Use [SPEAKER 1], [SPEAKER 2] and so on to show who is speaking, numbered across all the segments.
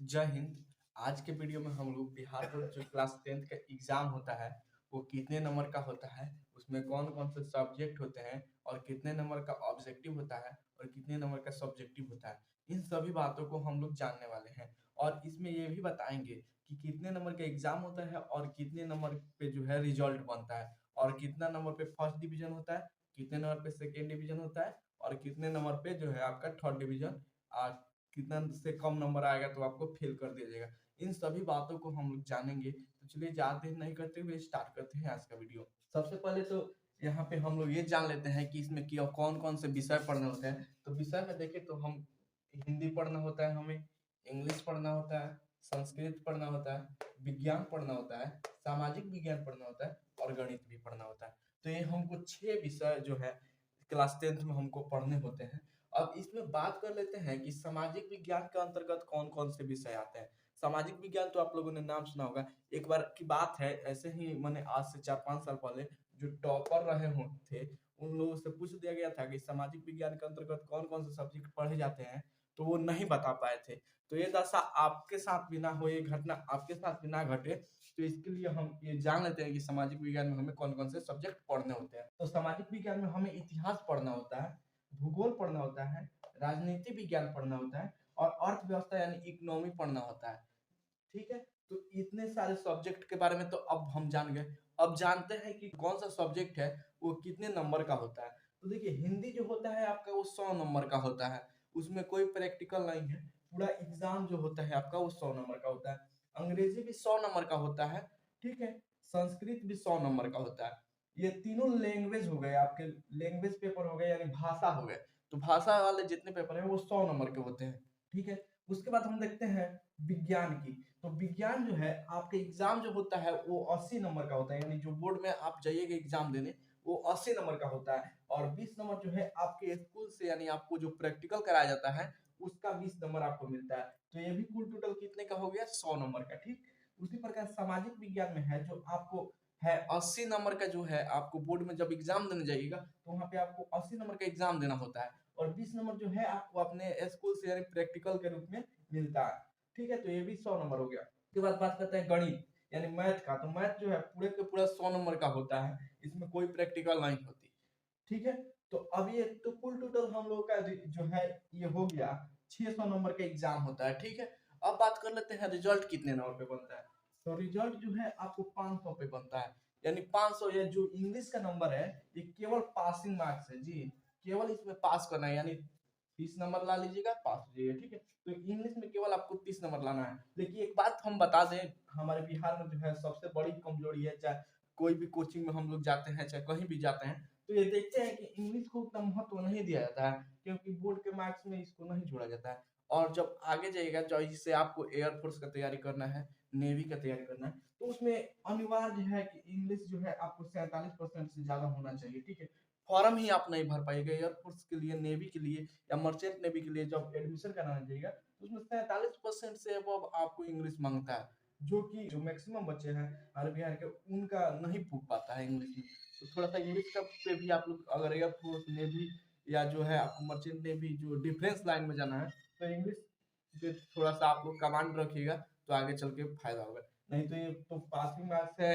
[SPEAKER 1] जय हिंद। आज के वीडियो में हम लोग बिहार बोर्ड जो क्लास 10th का एग्जाम होता है वो कितने नंबर का होता है, उसमें कौन कौन से सब्जेक्ट होते हैं और कितने नंबर का ऑब्जेक्टिव होता है और कितने नंबर का सब्जेक्टिव होता है, इन सभी बातों को हम लोग जानने वाले हैं। और इसमें ये भी बताएंगे कि कितने नंबर का एग्जाम होता है और कितने नंबर पे जो है रिजल्ट बनता है और कितना नंबर पे फर्स्ट डिवीजन होता है, कितने नंबर पे सेकेंड डिवीजन होता है और कितने नंबर पे जो है आपका थर्ड डिवीजन, कितना से कम नंबर आएगा तो आपको फेल कर दिया जाएगा। इन सभी बातों को हम लोग जानेंगे। तो चलिए ज्यादा देर नहीं करते हुए स्टार्ट करते हैं आज का वीडियो। सबसे पहले तो यहाँ पे हम लोग ये जान लेते हैं कि इसमें क्या कौन कौन से विषय पढ़ने होते हैं। तो विषय में देखें तो हम हिंदी पढ़ना होता है, हमें इंग्लिश पढ़ना होता है, संस्कृत पढ़ना होता है, विज्ञान पढ़ना होता है, सामाजिक विज्ञान पढ़ना होता है और गणित भी पढ़ना होता है। तो ये हमको 6 विषय जो है क्लास 10th में हमको पढ़ने होते हैं। अब इसमें बात कर लेते हैं कि सामाजिक विज्ञान के अंतर्गत कौन कौन से विषय आते हैं। सामाजिक विज्ञान तो आप लोगों ने नाम सुना होगा। एक बार की बात है, ऐसे ही मैंने आज से 4-5 साल पहले जो टॉपर रहे हो थे उन लोगों से पूछ दिया गया था कि सामाजिक विज्ञान के अंतर्गत कौन कौन से सब्जेक्ट पढ़े जाते हैं, तो वो नहीं बता पाए थे। तो ये दशा आपके साथ भी ना हो, ये घटना आपके साथ भी ना घटे, तो इसके लिए हम ये जान लेते हैं कि सामाजिक विज्ञान में हमें कौन कौन से सब्जेक्ट पढ़ने होते हैं। तो सामाजिक विज्ञान में हमें इतिहास पढ़ना होता है, भूगोल पढ़ना होता है, राजनीति विज्ञान पढ़ना होता है और अर्थव्यवस्था यानी इकोनॉमी पढ़ना होता है। ठीक है, तो इतने सारे सब्जेक्ट के बारे में तो अब हम जान गए। अब जानते हैं कि कौन सा सब्जेक्ट है वो कितने नंबर का होता है। तो देखिए, हिंदी जो होता है आपका वो 100 नंबर का होता है, उसमें कोई प्रैक्टिकल नहीं है। पूरा एग्जाम जो होता है आपका वो 100 नंबर का होता है। अंग्रेजी भी 100 नंबर का होता है। ठीक है, संस्कृत भी 100 नंबर का होता है। ये तीनों लैंग्वेज हो गए आपके, लैंग्वेज पेपर हो गए यानी भाषा हो गए। तो भाषा वाले जितने पेपर है वो 100 नंबर के होते हैं। ठीक है, उसके बाद हम देखते हैं विज्ञान की। तो विज्ञान जो है आपके एग्जाम जो होता है वो 80 नंबर का होता है, यानी जो बोर्ड में आप जाइएगा एग्जाम देने वो 80 नंबर का होता है। और 20 नंबर जो है आपके स्कूल से यानी आपको जो प्रैक्टिकल कराया जाता है उसका 20 नंबर आपको मिलता है। तो ये भी कुल टोटल कितने का हो गया, 100 नंबर का। ठीक, उसी प्रकार सामाजिक विज्ञान में है जो आपको है 80 नंबर का, जो है आपको बोर्ड में जब एग्जाम देने जाइएगा तो वहाँ पे आपको 80 नंबर का एग्जाम देना होता है और 20 नंबर जो है आपको अपने स्कूल से यानी प्रैक्टिकल के रूप में मिलता है। ठीक है, तो ये भी 100 नंबर हो गया। उसके बाद बात करते हैं गणित यानी मैथ का। तो मैथ जो है पूरे के पूरा 100 नंबर का होता है, इसमें कोई प्रैक्टिकल नहीं होती। ठीक है, तो अब ये तो कुल टोटल हम लोग का जो है ये हो गया 600 नंबर का एग्जाम होता है। ठीक है, अब बात कर लेते हैं रिजल्ट कितने नंबर पे बनता है। तो रिजल्ट जो है आपको 500 पे बनता है, यानी 500। ये जो इंग्लिश का नंबर है ये केवल पासिंग मार्क्स है जी, केवल इसमें पास करना है, यानी 30 नंबर ला लीजिएगा पास हो जाइएगा। ठीक है, तो इंग्लिश में केवल आपको 30 नंबर लाना है। लेकिन एक बात हम बता दें, हमारे बिहार में जो है सबसे बड़ी कमजोरी है, चाहे कोई भी कोचिंग में हम लोग जाते हैं चाहे कहीं भी जाते हैं, तो ये देखते हैं कि इंग्लिश को उतना महत्व नहीं दिया जाता है, क्योंकि बोर्ड के मार्क्स में इसको नहीं जोड़ा जाता है। और जब आगे जाइएगा, जैसे आपको एयरफोर्स का तैयारी करना है, नेवी का तैयारी करना है, तो उसमें अनिवार्य है कि इंग्लिश जो है आपको 47% से ज्यादा होना चाहिए। ठीक है, फॉर्म ही आप नहीं भर पाएंगे एयरफोर्स के लिए, नेवी के लिए या मर्चेंट नेवी के लिए जब एडमिशन कराना चाहिएगा तो उसमें 47% से अब आपको इंग्लिश मांगता है, जो कि जो मैक्सिमम बच्चे हैं हमारे बिहार के उनका नहीं पूछ पाता है इंग्लिश में। तो थोड़ा सा इंग्लिश का पे भी आप लोग अगर एयरफोर्स नेवी या जो है आपको मर्चेंट नेवी जो डिफेंस लाइन में जाना है तो इंग्लिश पे थोड़ा सा आप लोग कमांड रखिएगा तो आगे चल के फायदा होगा। नहीं तो ये तो पासिंग मार्क्स है,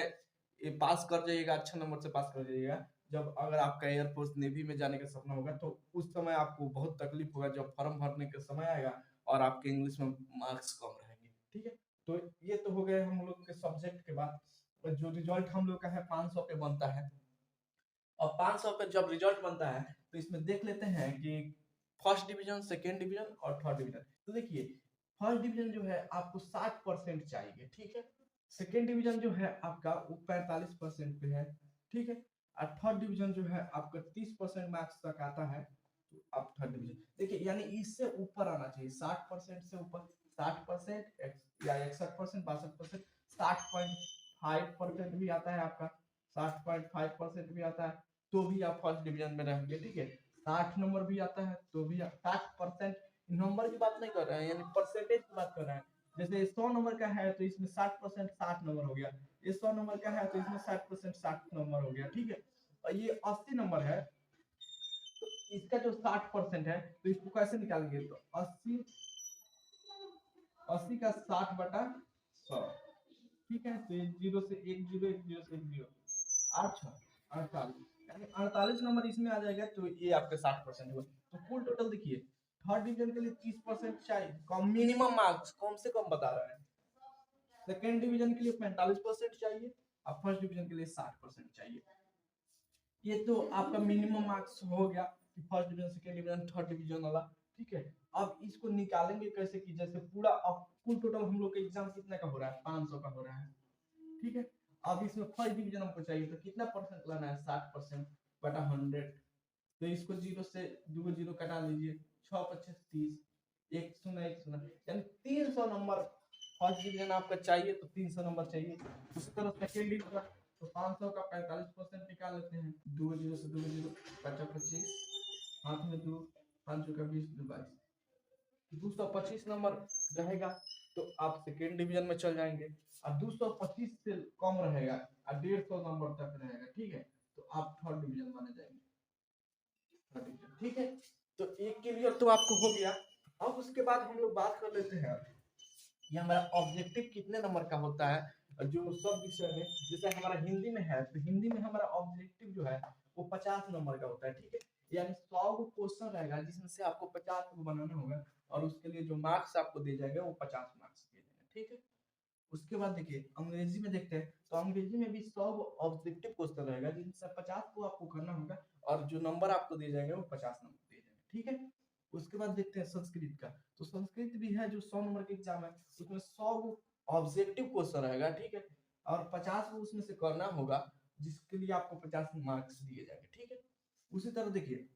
[SPEAKER 1] ये पास कर जाइएगा, अच्छे नंबर से पास कर जाइएगा। जब अगर आपका एयरफोर्स नेवी में जाने का सपना होगा तो उस समय आपको बहुत तकलीफ होगा जब फॉर्म भरने का समय आएगा और आपके इंग्लिश में मार्क्स कम रहेंगे। ठीक है, तो ये तो हो गए हम लोग के सब्जेक्ट के बाद। और जो रिजल्ट हम लोग का है 500 पे बनता है। और 500 पे जब रिजल्ट बनता है तो इसमें देख लेते हैं कि फर्स्ट डिवीजन, सेकेंड डिवीजन और थर्ड डिवीजन। तो देखिए, फर्स्ट डिवीजन जो है आपको 60% चाहिए। ठीक है, सेकेंड डिवीजन जो है आपका वो 45% पे है। ठीक है, और थर्ड डिवीजन जो है आपका 30% मार्क्स तक आता है। तो आप थर्ड डिवीजन देखिए, यानी इससे ऊपर आना चाहिए, 60% से ऊपर। 60% या 61%, 62%, 60.5% भी आता है आपका, 60.5% भी आता है तो भी आप फर्स्ट डिवीजन में रहेंगे। ठीक है, 60 नंबर भी आता है तो भी 60%, नंबर की बात नहीं कर रहे हैं, यानी परसेंटेज की बात कर रहे हैं। जैसे 100 नंबर का है तो इसमें 60% 60 नंबर हो गया, ये 100 नंबर का है तो इसमें 60% 60 नंबर हो गया। ठीक है, और ये 80 नंबर है तो इसका जो 60% है तो इसको कैसे निकालेंगे, तो 80 80 का 60/100, ठीक है। तो 0 से 1 0, 1 0 से 1 0, 8 48, यानी 48 नंबर इसमें आ जाएगा। तो ये आपके 60% हुआ। तो कुल टोटल देखिए, थर्ड डिवीजन के लिए 30% चाहिए, कम मिनिमम मार्क्स कम से कम बता रहे हैं। सेकेंड डिवीजन के लिए 45% चाहिए और फर्स्ट डिवीजन के लिए 60% चाहिए। ये तो आपका मिनिमम मार्क्स हो गया कि first division, second division, third division वाला, ठीक है। अब इसको निकालेंगे कैसे कि जैसे पूरा अब कुल टोटल हम लोग का एग्जाम कितने का हो रहा है, 500 का हो रहा है, ठीक है। अब इसमें फर्स्ट डिवीजन हमको चाहिए तो कितना परसेंट लाना है, 60% बटा 100। तो इसको 0 से 2 0 कटा लीजिए, 6 25 30, 1 0 1 0, यानी 300 नंबर फर्स्ट डिवीजन आपका चाहिए तो 300 नंबर चाहिए। उसी तरह सेकेंड डिवीजन तो 500 का 45% निकाल लेते हैं, 2 0 से 2 0 25 25, हाथ में 2, 5 का 20 2 22, 225 नंबर रहेगा। तो आप सेकेंड डिवीजन में चल जाएंगे और 225 से कम रहेगा और 150 नंबर तक रहेगा, ठीक है। तो आप थर्ड डिवीजन माने जाएंगे, ठीक है। तो एक क्लियर तो आपको हो गया। अब उसके बाद हम लोग बात कर लेते हैं ये हमारा ऑब्जेक्टिव कितने नंबर का होता है। जो सब विषय में, जैसे हमारा हिंदी में है तो हिंदी में हमारा ऑब्जेक्टिव जो है वो 50 नंबर का होता है, ठीक है। यानी 100 को क्वेश्चन रहेगा जिसमें से आपको 50 को बनाना होगा और उसके लिए जो मार्क्स आपको दिए जाएंगे वो 50 मार्क्स दिए जाएंगे, ठीक है। उसके बाद देखिए अंग्रेजी में देखते हैं, तो अंग्रेजी में भी 100 ऑब्जेक्टिव क्वेश्चन रहेगा जिनसे 50 को आपको करना होगा और जो नंबर आपको दिए जाएंगे वो 50 नंबर दिए जाएंगे, ठीक है। उसके बाद देखते हैं संस्कृत का, तो संस्कृत भी है जो 100 नंबर का एग्जाम है, उसमें 100 ऑब्जेक्टिव क्वेश्चन रहेगा, ठीक है। और 50 को उसमें से करना होगा जिसके लिए आपको 50 मार्क्स दिए जाएंगे, ठीक है। उसी तरह देखिए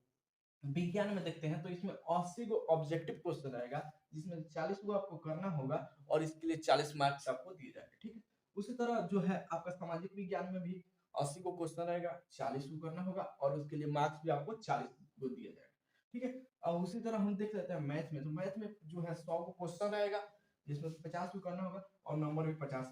[SPEAKER 1] विज्ञान में देखते हैं, तो इसमें 80 को ऑब्जेक्टिव क्वेश्चन रहेगा जिसमें 40 को आपको करना होगा और इसके लिए 40 मार्क्स आपको दिए जाएंगे, ठीक है। उसी तरह जो है आपका सामाजिक विज्ञान में भी 80 को क्वेश्चन रहेगा, 40 को करना होगा और उसके लिए मार्क्स भी आपको 40 को दिया जाएगा, ठीक है। और उसी तरह हम देख लेते हैं मैथ में, तो मैथ में जो है 100 को क्वेश्चन रहेगा जिसमें 50 को करना होगा और नंबर भी 50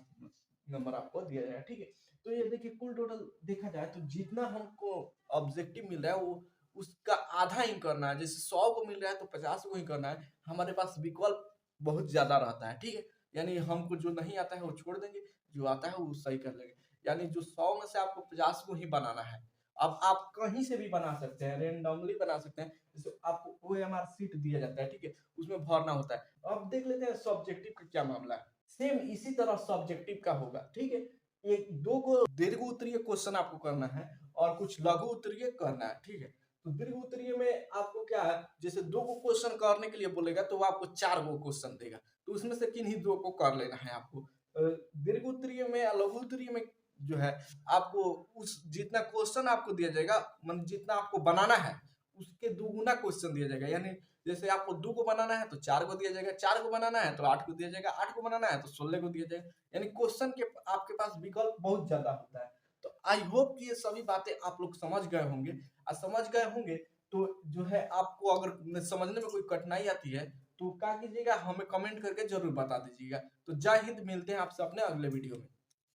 [SPEAKER 1] नंबर आपको दिया जाएगा, ठीक है। तो ये देखिए कुल टोटल देखा जाए तो जितना हमको ऑब्जेक्टिव मिल रहा है वो उसका आधा ही करना है। जैसे 100 को मिल रहा है तो 50 को ही करना है। हमारे पास विकल्प बहुत ज्यादा रहता है, ठीक है। यानी हमको जो नहीं आता है वो छोड़ देंगे, जो आता है वो सही कर लेंगे। यानी जो 100 में से आपको 50 को ही बनाना है। अब आप कहीं से भी बना सकते हैं, रेंडमली बना सकते हैं। जैसे आपको OMR सीट दिया जाता है, ठीक है, उसमें भरना होता है। अब देख लेते हैं सब्जेक्टिव का क्या मामला है। सेम इसी तरह सब्जेक्टिव का होगा, ठीक है। एक दो को दीर्घ उत्तरीय क्वेश्चन आपको करना है और कुछ लघु उत्तरीय करना है, ठीक है। तो दीर्घ उत्तरीय में आपको क्या है, जैसे 2 को क्वेश्चन करने के लिए बोलेगा तो वो आपको 4 को क्वेश्चन देगा, तो उसमें से किन्हीं 2 को कर लेना है आपको। दीर्घ उत्तरीय में या लघु उत्तरीय में जो है आपको उस जितना क्वेश्चन आपको दिया जाएगा, मतलब जितना आपको बनाना है उसके दुगुना क्वेश्चन दिया जाएगा। यानी जैसे आपको 2 को बनाना है तो 4 को दिया जाएगा, 4 को बनाना है तो 8 को दिया जाएगा, 8 को बनाना है तो 16 को दिया जाएगा। यानी क्वेश्चन के आपके पास विकल्प बहुत ज्यादा होता है। तो आई होप कि ये सभी बातें आप लोग समझ गए होंगे। और समझ गए होंगे तो जो है आपको अगर समझने में कोई कठिनाई आती है तो क्या कीजिएगा, हमें कमेंट करके जरूर बता दीजिएगा। तो जय हिंद, मिलते हैं आपसे अपने अगले वीडियो में।